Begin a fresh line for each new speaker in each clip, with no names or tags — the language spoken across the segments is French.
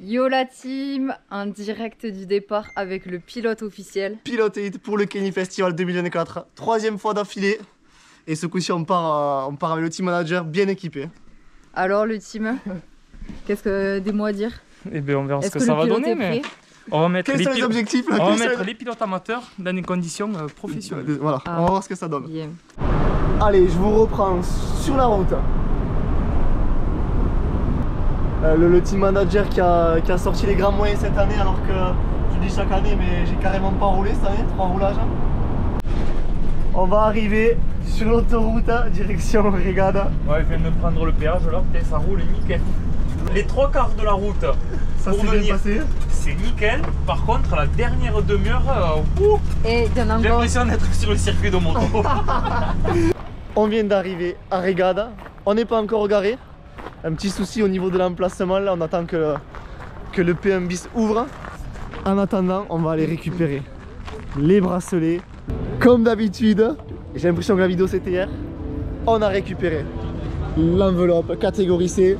Yo la team, en direct du départ avec le pilote officiel.
Pilote pour le Kenny Festival 2024, troisième fois d'affilée. Et ce coup-ci on part avec le team manager bien équipé.
Alors le team, qu'est-ce que des mots à dire?
Eh bien on verra ce que
le
ça va
pilote
donner,
est
mais
prêt
on va mettre,
Quels sont les objectifs là,
on va mettre les pilotes amateurs dans des conditions professionnelles.
Voilà, on va voir ce que ça donne.
Bien.
Allez, je vous reprends sur la route. Le team manager qui a sorti les grands moyens cette année, alors que je dis chaque année, mais j'ai carrément pas roulé cette année, 3 roulages. On va arriver sur l'autoroute, direction Régade.
Ouais, je viens de prendre le péage là, putain, ça roule nickel. Les 3/4 de la route
Ça
pour
s'est bien
venir,
passé.
c'est nickel. Par contre, la dernière demi-heure,
Et
j'ai l'impression d'être sur le circuit de moto.
On vient d'arriver à Régade, on n'est pas encore garé. Un petit souci au niveau de l'emplacement, là on attend que le P1 bis ouvre. En attendant, on va aller récupérer les bracelets. Comme d'habitude, j'ai l'impression que la vidéo c'était hier, on a récupéré l'enveloppe catégorie C,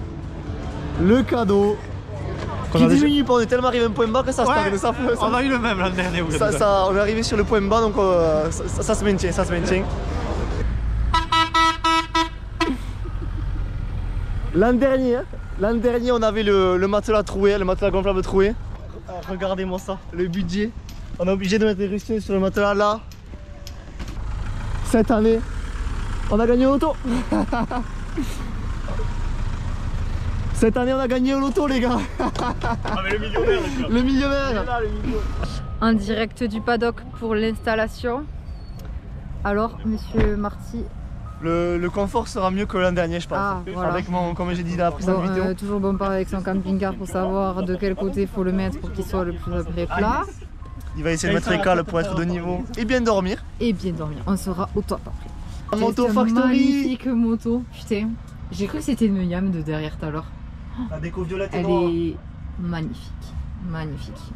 le cadeau qui diminue pas, on est tellement arrivé à un point bas que ça stagne.
On a eu le même l'année dernière.
On est arrivé sur le point bas, donc ça se maintient, ça se maintient. L'an dernier, on avait le matelas troué, le matelas gonflable troué. Regardez-moi ça, le budget. On est obligé de mettre des rustines sur le matelas là. Cette année, on a gagné au loto. Cette année, on a gagné au loto, les gars.
Ah, mais le millionnaire,
le millionnaire.
En direct du paddock pour l'installation. Alors, monsieur Marty.
Le confort sera mieux que l'an dernier, je pense.
Ah, voilà.
Avec comme j'ai dit dans la précédente vidéo.
Toujours bon part avec son camping-car pour savoir de quel côté il faut le mettre pour qu'il soit le plus près plat.
Il va essayer de mettre les cales pour être de niveau et bien dormir.
Et bien dormir, on sera au top après.
Moto
Cette
Factory.
magnifique moto, putain. J'ai cru que c'était une Yam de derrière tout à l'heure.
La déco violette et
Elle
noire.
est magnifique, magnifique.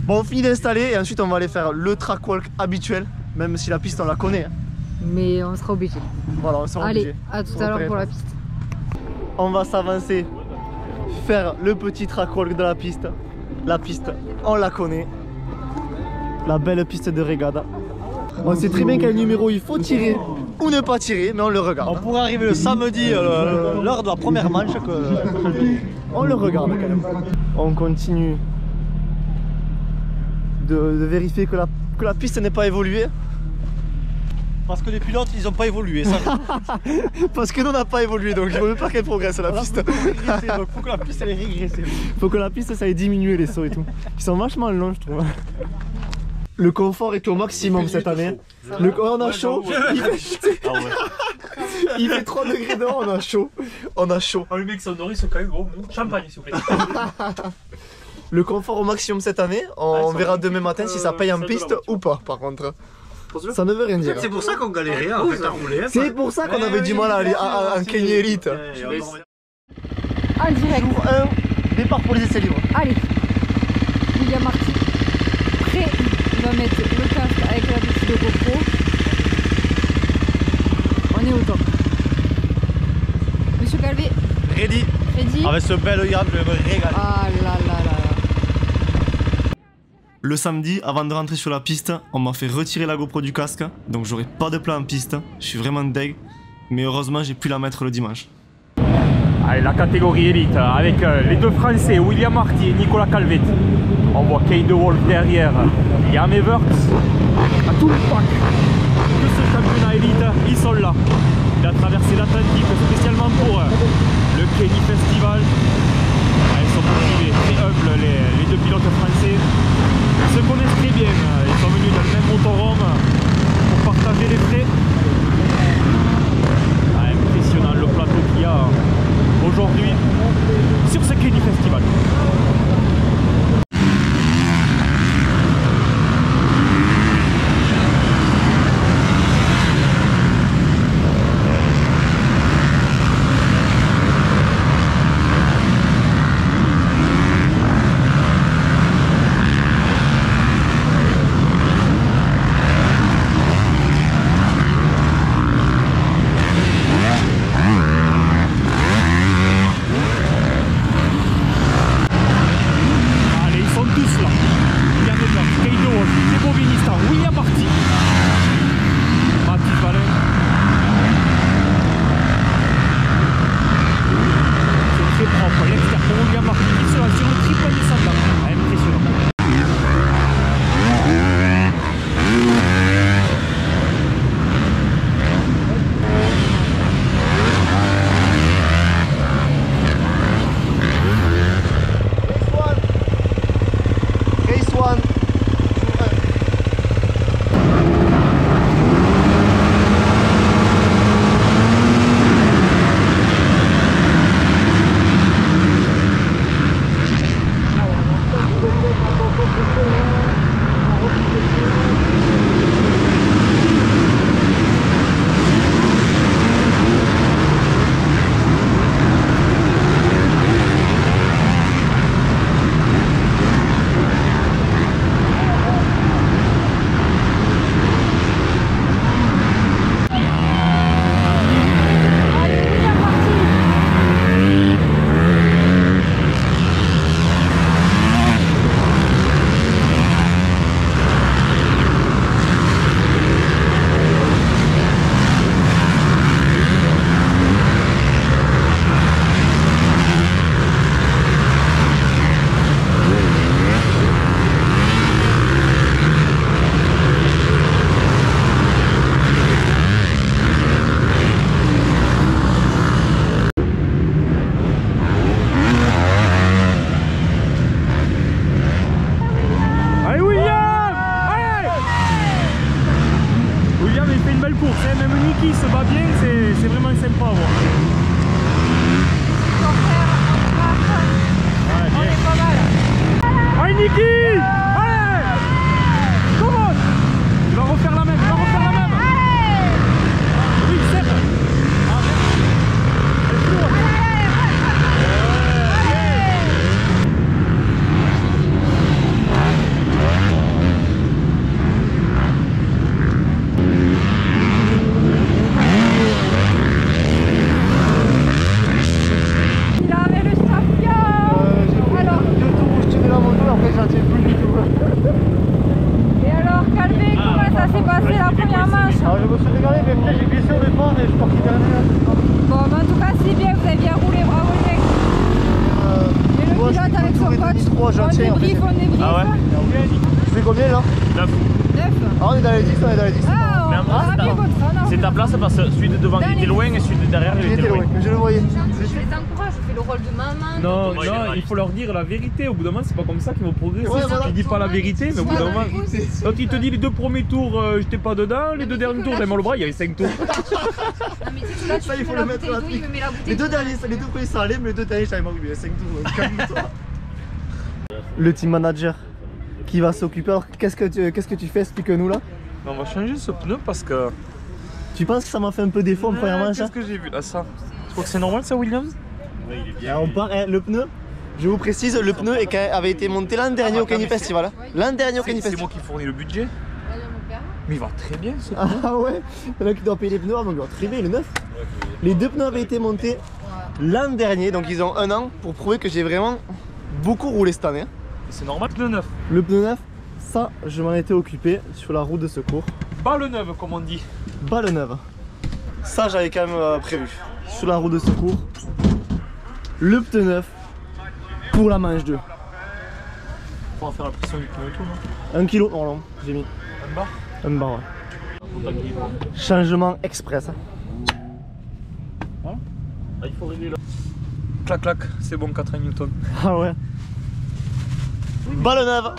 Bon, on finit d'installer et ensuite on va aller faire le track walk habituel, même si la piste on la connaît. Hein.
Mais on sera obligé.
Voilà, on sera
Allez,
obligé.
à tout à l'heure pour la piste.
On va s'avancer, faire le petit track walk de la piste. La piste, on la connaît. La belle piste de Régade. On sait très bien quel numéro il faut tirer ou ne pas tirer, mais on le regarde.
On pourrait arriver le samedi, l'heure de la première manche.
On le regarde quand même. On continue de vérifier que la piste n'est pas évoluée.
Parce que les pilotes, ils n'ont pas évolué. Ça.
Parce que nous on n'a pas évolué, donc il ne faut même pas qu'elle progresse la piste.
Donc faut que la piste elle ait régressé.
Faut que la piste ça ait diminué les sauts et tout. Ils sont vachement longs, je trouve. Le confort est au maximum cette année. On a chaud. Il fait 3 degrés dehors, on a chaud. On a chaud.
Oh, le mec, son nourrice quand même gros. Champagne, s'il vous plaît.
Le confort au maximum cette année. On verra demain matin si ça paye en piste ou pas, par contre. Ça ne veut rien dire.
C'est pour ça qu'on galérait en fait à rouler.
C'est pour ça qu'on avait du mal à aller en Kenny Elite.
En direct.
Jour 1, départ pour les essais libres.
Allez. William Marty. Prêt. Il va mettre le casque avec la petite de GoPro. On est au top. Monsieur Calvé.
Ready.
Ready.
Avec ce bel yam, je vais me régaler.
Ah là là là là.
Le samedi, avant de rentrer sur la piste, on m'a fait retirer la GoPro du casque, donc j'aurai pas de plan en piste. Je suis vraiment deg, mais heureusement j'ai pu la mettre le dimanche.
Allez, la catégorie élite avec les deux Français, William Marty et Nicolas Calvet. On voit Kay De Wolf derrière, Liam Everts. À tout le pack de ce championnat élite, ils sont là. Il a traversé l'Atlantique spécialement pour le Kenny Festival. Ils sont motivés, très humbles les deux pilotes français. Ils se connaissent très bien, ils sont venus dans le même motorhome pour partager les frais. Impressionnant le plateau qu'il y a aujourd'hui sur ce Kenny Festival. Niki! Allez! Comment? Il va refaire la même, il va refaire la même! Oui, c'est bon! Ah merde! Elle est plus loin!
Il avait le champion. Alors,
2 tours où je tenais la moto, après j'en tiens plus du tout.
et alors, Calvé, comment ça s'est passé la première manche?
Alors je me suis régalé, mais peut-être j'ai glissé au départ et je suis parti dernier.
Bon, mais en tout cas, c'est bien, vous avez bien roulé, bravo les mecs. Et le
moi, je
pilote
fais
avec
tout
son
le tour et
coach,
demi, 3, j'en
on
tiens, en fait.
débrief, on débrief.
Ah ouais?
Je fais combien là
9.
9.
Ah on est dans les 10, on est dans les 10.
Ah,
Mais
on
moi,
verra bien comme ça, non?
C'est ta place parce que celui de devant il était loin et celui de derrière il
Il
était
était
loin.
loin, mais je le voyais.
Je les encourage, je fais le rôle de maman.
Non,
Moi, il est
non, il
réaliste.
faut leur dire la vérité. Au bout d'un moment, c'est pas comme ça qu'ils vont progresser.
Ouais,
Si
voilà.
tu dis pas la vérité, mais au bout d'un moment.
C'est
Quand il te dit les 2 premiers tours, j'étais pas dedans, les 2 derniers tours, j'avais mal au bras, il y avait 5 tours.
Non, mais tu sais, là, tu
Ça, il
mets
faut
la
le mettre
bouteille
à la
d'eau, il
trique.
me met la bouteille
Les 2
d'eau.
derniers, les 2 premiers ça allait, mais les 2 derniers j'avais mal, il y avait 5 tours. Calme-toi. Le team manager qui va s'occuper. Alors qu'est-ce que tu fais? Explique-nous là.
On va changer ce pneu parce que.
Tu penses que ça m'a fait un peu défaut en première manche?
Qu'est-ce que j'ai vu là, ça? Tu crois que c'est normal ça, Williams?
On part, le pneu, je vous précise, le pneu avait été monté l'an dernier au Kenny Festival. Hein. L'an dernier au Kenny
C'est
Festival.
moi qui fournis le budget. Mais il va très bien ce pneu.
Ah ouais, il y en a qui doivent payer les pneus, donc très bien, il est neuf. Les 2 pneus avaient été montés l'an dernier, donc ils ont 1 an pour prouver que j'ai vraiment beaucoup roulé cette année.
C'est normal, pneu neuf.
Le pneu neuf, ça, je m'en étais occupé sur la route de secours.
Balle neuve, comme on dit.
Balle neuve. Ça, j'avais quand même prévu. Sur la route de secours, le pneu neuf pour la manche 2.
On va faire la pression du pneu et tout, non?
1 kg, non, non, j'ai mis
Un bar?
un bar. Ouais.
Contact libre.
Changement express.
Ah, il faut régler là. Clac clac, c'est bon, 80 Newton.
Ah ouais. Balle neuve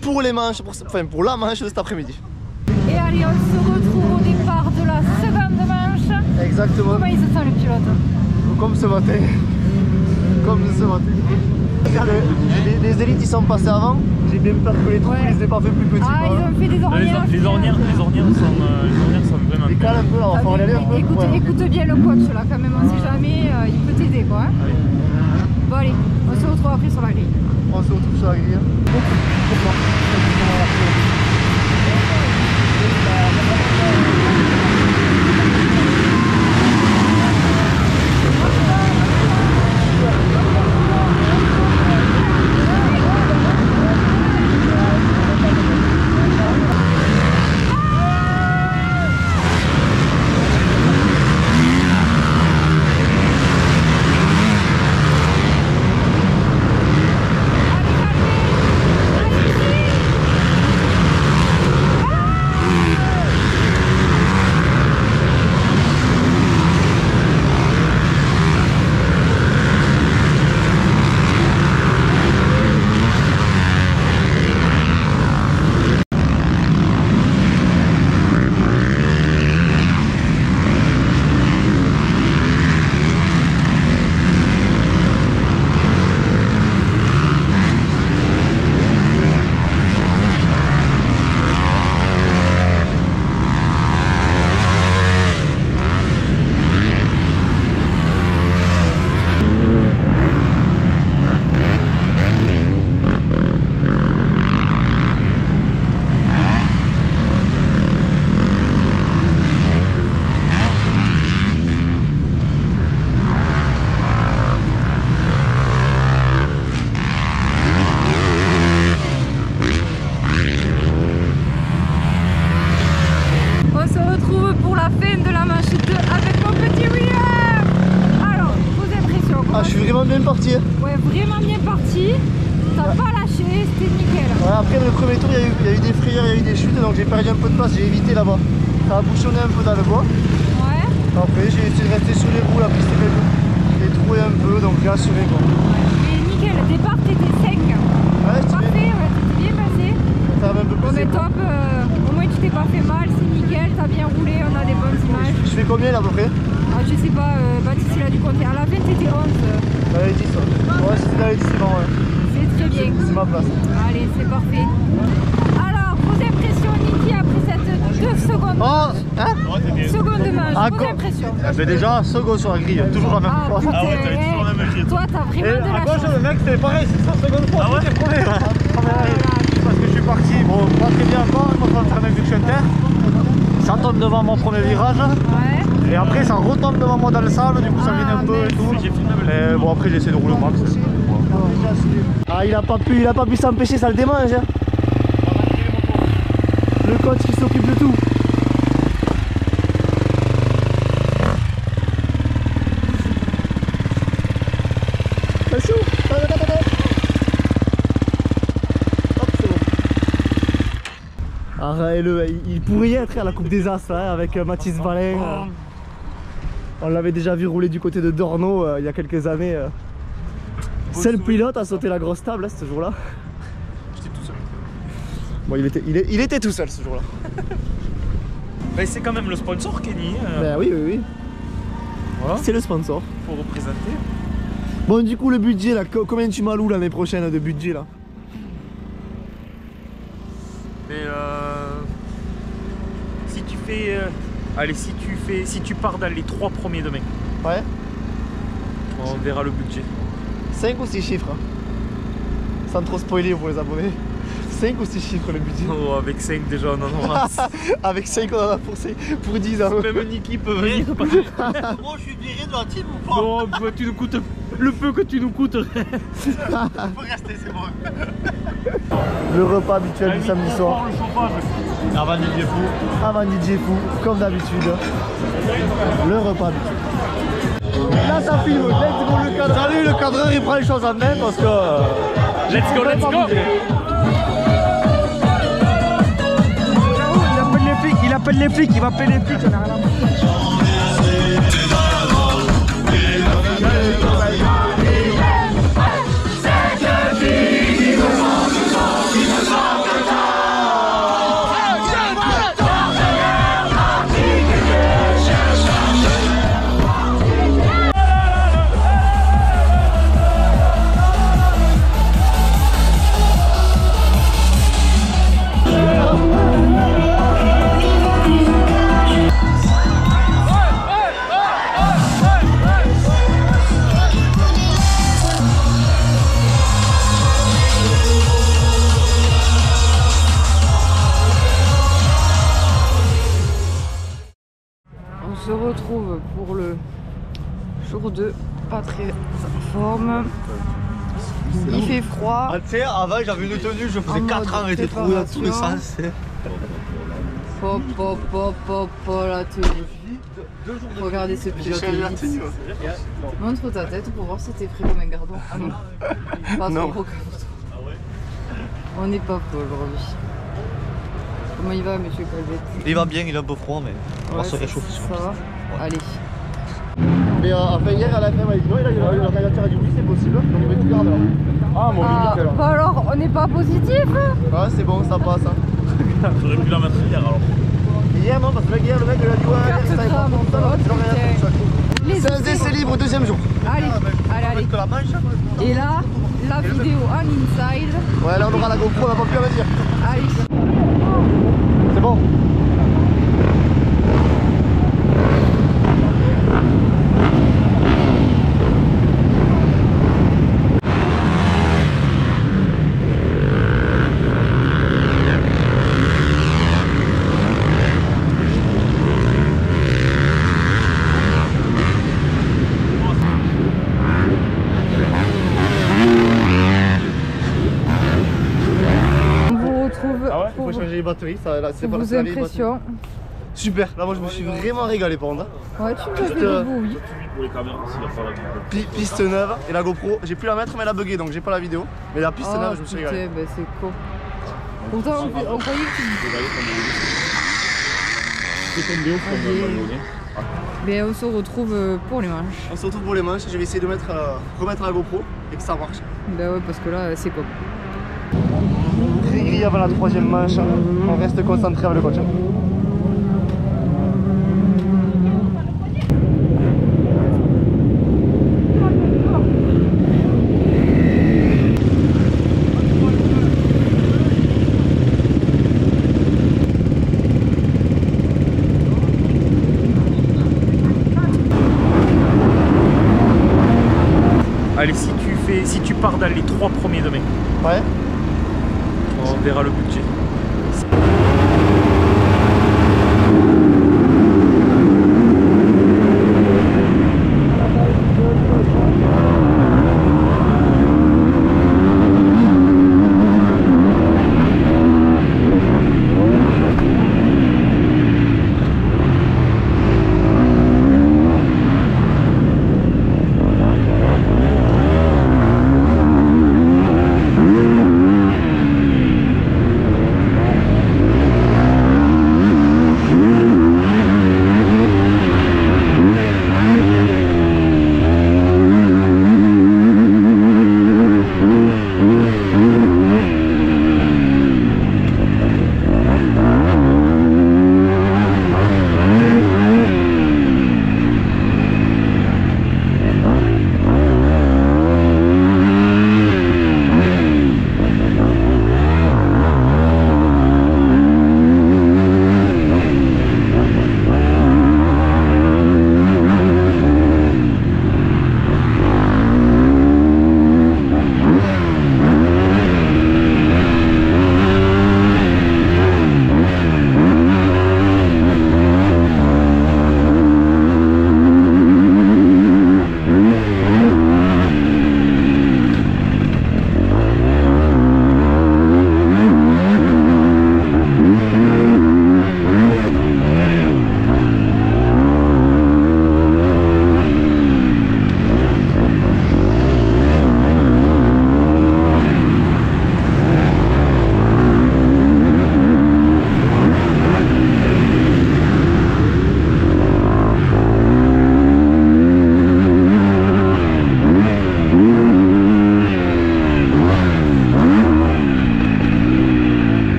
pour les manches, pour la manche de cet après-midi.
Et allez, on se retrouve au départ de la seconde manche.
Exactement.
Comment il se sent le pilote?
Comme ce matin. Comme ce matin. Regarde, les élites ils sont passés avant. J'ai bien peur que les trous,
Ouais.
je les ai pas fait plus petits.
Ah, ils ont fait des ornières.
Les ornières sont vraiment.
Décale un peu là, on va falloir y aller un peu.
Écoute,
Ouais.
écoute bien le coach là quand même, on sait jamais, il peut t'aider quoi. Hein. Bon allez, on se retrouve après sur la grille.
On se retrouve sur la grille. bien parti.
Ouais, vraiment bien parti. T'as pas lâché, c'était nickel.
Ouais, après le premier tour, il y a eu des frayeurs, il y a eu des chutes, donc j'ai perdu un peu de passe, j'ai évité là-bas. Ça a bouchonné un peu dans le bois.
Ouais.
Après, j'ai essayé de rester sur les roues, la piste est belle. J'ai troué un peu, donc j'ai assuré quoi.
Et nickel, le départ t'étais sec.
Ouais, je
Parfait, ouais, t'étais bien passé.
Ça va un peu
Bon
plus.
mais top, au moins tu t'es pas fait mal, c'est nickel, t'as bien roulé, on a des bonnes images.
Je fais combien là à peu près?
Ah, je sais pas, Baptiste il a dû compter. À la fin t'étais 11.
Dans les 10, ouais. Ouais, c'était dans les 10, c'est bon, ouais.
C'est très bien. bien.
c'est ma place.
Allez, c'est parfait. Alors, vos impressions, Niki, après cette 2 secondes.
Oh, hein?
Seconde de manche,
Ah,
vos impressions.
Mais déjà, second sur la grille, toujours la même
Ah,
chose.
putain, toi, t'as vraiment de la chance.
le mec, c'était pareil, c'est sa seconde fois. Ah ouais? C'était premier. Parce que je suis parti, bon, pas très bien encore, je me fais même vu que je suis inter. Ça tombe devant mon premier virage.
Ouais.
Et après, ça retombe devant moi dans le sable, du coup, ça vient un peu et tout. Et bon, après, j'essaie de rouler au max. Ah, il a pas pu s'empêcher, ça le démange. Hein. Le coach qui s'occupe de tout. Il pourrait y être à la Coupe des As hein, avec Mathis Valin. On l'avait déjà vu rouler du côté de Dorno il y a quelques années. C'est le pilote à sauter la grosse table hein, ce jour-là.
J'étais tout seul.
Bon, il était tout seul ce jour-là.
Mais c'est quand même le sponsor Kenny.
Ben oui.
Voilà.
C'est le sponsor.
Pour représenter.
Bon, du coup, le budget là, combien tu m'alloues l'année prochaine de budget là?
Mais si tu fais. Allez, si tu pars dans les 3 premiers demain,
Ouais.
on verra le budget.
5 ou 6 chiffres hein. Sans trop spoiler pour les abonnés. 5 ou 6 chiffres le budget.
Oh, avec 5 déjà, on en aura.
Avec 5 on en a pour 10 ans.
Même Niki peut venir.
Moi je suis viré de la team ou pas?
Non, bah, tu nous coûtes le peu que tu nous coûtes.
Je peux rester, c'est bon.
Le repas habituel du samedi soir.
Avant DJ Fou.
Avant DJ Fou, comme d'habitude. Le repas habituel. Là ça filme, let's go le cadreur. Salut, le cadreur il prend les choses en main parce que...
Let's go, let's go.
Il appelle les flics, il va appeler les flics, on a rien à voir.
On se retrouve pour le jour 2, pas très en forme. Il fait froid.
Ah, tu sais, avant j'avais une tenue, je faisais
En
4 ans,
mode
elle était trouvée dans tous les
préparation.
sens.
Pop, pop, pop, pop, pop, la tenue. Regardez ce pilote élite. Montre ta tête pour voir si t'es frais comme un gardon. Ah non, pas
Non.
trop. On n'est pas faux aujourd'hui. Comment il va, monsieur Calvet?
Il va bien, il est un peu froid, mais on va se
Ouais,
réchauffer.
ça va. Allez.
Mais enfin hier à la fin, il dit non, l'organisateur a dit oui c'est possible, donc il va tout garder là. Ah mon
Ah,
nickel.
bah alors, on n'est pas positif?
Ah c'est bon, ça passe. Hein.
J'aurais pu la mettre hier alors.
Hier non, parce que hier le mec il a dit ouais,
Carte
ça est pas
crame,
bon, ça, c'est l'organisateur.
Les
16 essais libres, deuxième jour.
Allez, allez.
Que la manche.
Et là, la vidéo en inside.
Ouais là on aura la GoPro, on n'a pas plus à me dire.
Allez.
C'est bon.
On vous retrouve
Ah ouais, il
pour
faut changer les batteries, ça là, c'est pas
vos
la vieille
impressions.
batterie. Super, là moi je me suis vraiment régalé par contre.
Ouais, tu me
Juste,
fais debout, oui.
Pour les caméras, s'il va falloir la vidéo.
Piste neuve et la GoPro, j'ai pu la mettre mais elle a bugué donc j'ai pas la vidéo. Mais la piste neuve je me suis régalé.
Bah c'est con. Pourtant, on croyait que Mais on se retrouve pour les manches.
On se retrouve pour les manches, je vais essayer de remettre la GoPro et que ça marche.
Bah ouais, parce que là, c'est con.
Gris avant la troisième manche, on reste concentré avec le coach.
pars dans les 3 premiers demain.
Ouais.
On verra le budget.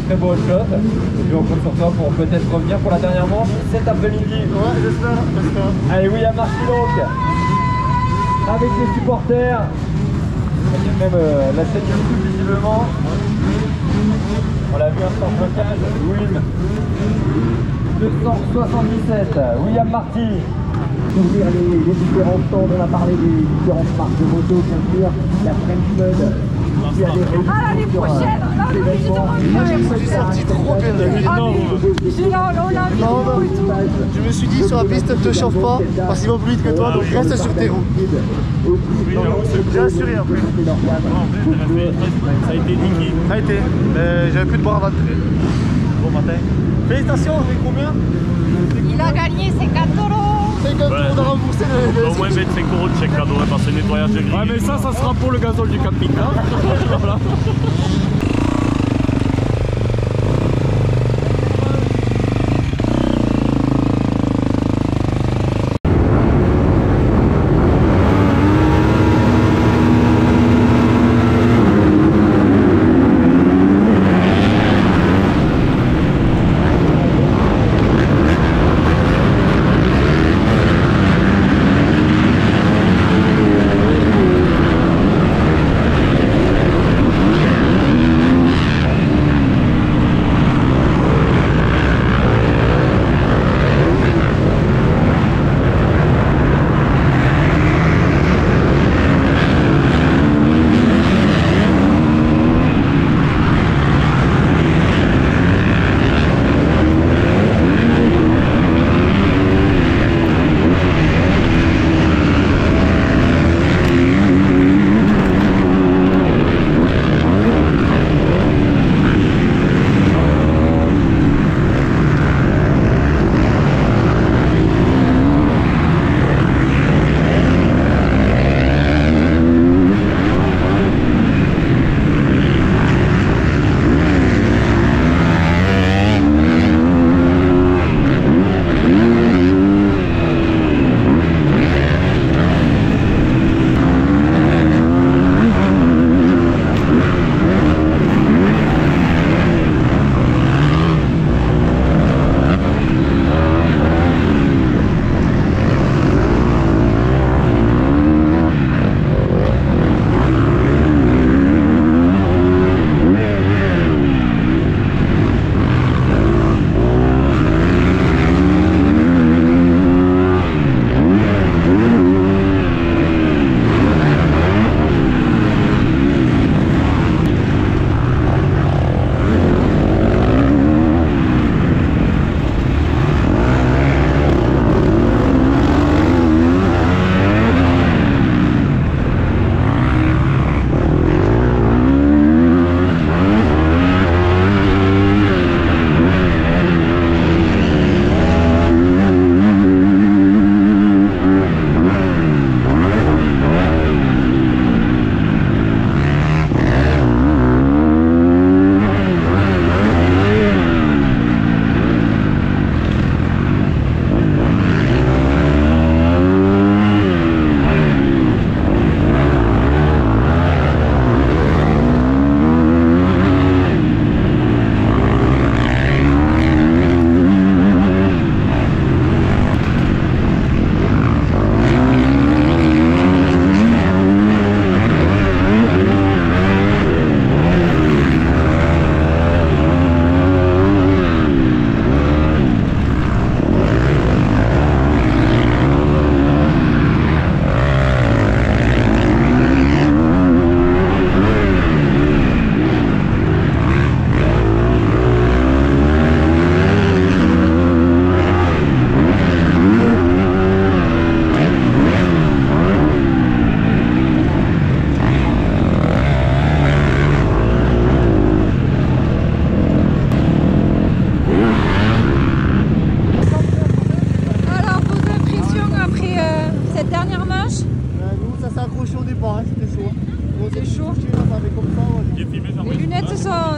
très beau shot. Et puis on compte sur toi pour peut-être revenir pour la dernière manche cet après-midi.
Ouais, j'espère.
Allez, William Marty donc, avec les supporters. Il y a même la chaîne YouTube visiblement. On l'a vu un temps blocage. Win 277, William Marty.
Ouvrir les différents stands, on a parlé des différentes marques de moto, bien sûr, la French Mud.
Ah, l'année prochaine,
Je suis sorti trop bien de lui.
j'ai la vidéo et tout.
Je me suis dit sur la piste, ne te chauffe pas parce qu'ils vont plus vite que toi, donc reste sur tes roues. J'ai assuré après.
Ça a été niqué.
Ça a été, mais j'avais plus de boire à rentrer. Bon matin. Félicitations, on fait combien?
Il a gagné 50 €.
50
Ouais.
euros de rembourser le
Au moins 25 € de chèque cadeau hein, parce que le nettoyage de grille. Ouais, mais ça sera pour le gazole du camping. Hein. Voilà.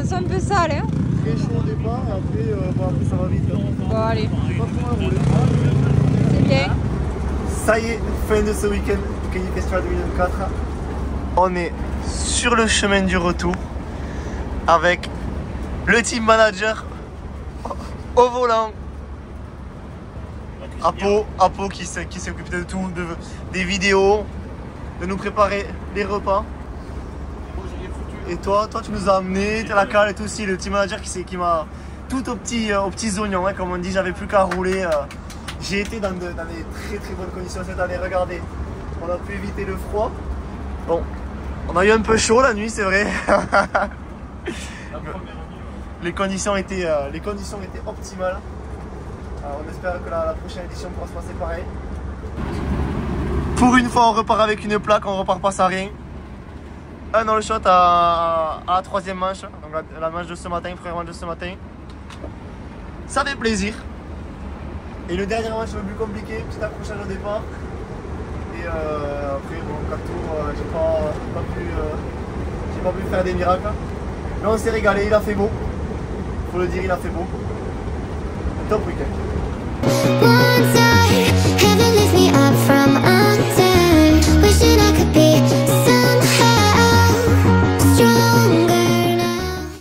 sont un peu sales. Hein.
Très chaud au départ, et après, après ça va vite.
Bon, allez.
Pas trop enroulé.
C'est bien.
Ça y est, fin de ce week-end du Canyon Festival 2024. On est sur le chemin du retour avec le team manager au volant. Apo qui s'occupe de tout, des vidéos, de nous préparer les repas. Et toi tu nous as amené, t'es la cale et tout aussi, le team manager qui m'a tout aux petits oignons, hein, comme on dit, j'avais plus qu'à rouler. J'ai été dans des très bonnes conditions cette année, regardez, on a pu éviter le froid. Bon, on a eu un peu chaud la nuit, c'est vrai. Les conditions étaient optimales. Alors, on espère que la prochaine édition pourra se passer pareil. Pour une fois, on repart avec une plaque, on repart pas sans rien. Un all shot à la troisième manche, donc la manche de ce matin, première manche de ce matin. Ça fait plaisir. Et le dernier match le plus compliqué, petit accrochage au départ. Et après, bon, 4 tours, j'ai pas pu faire des miracles. Mais on s'est régalé, il a fait beau. Faut le dire, il a fait beau. Top week-end.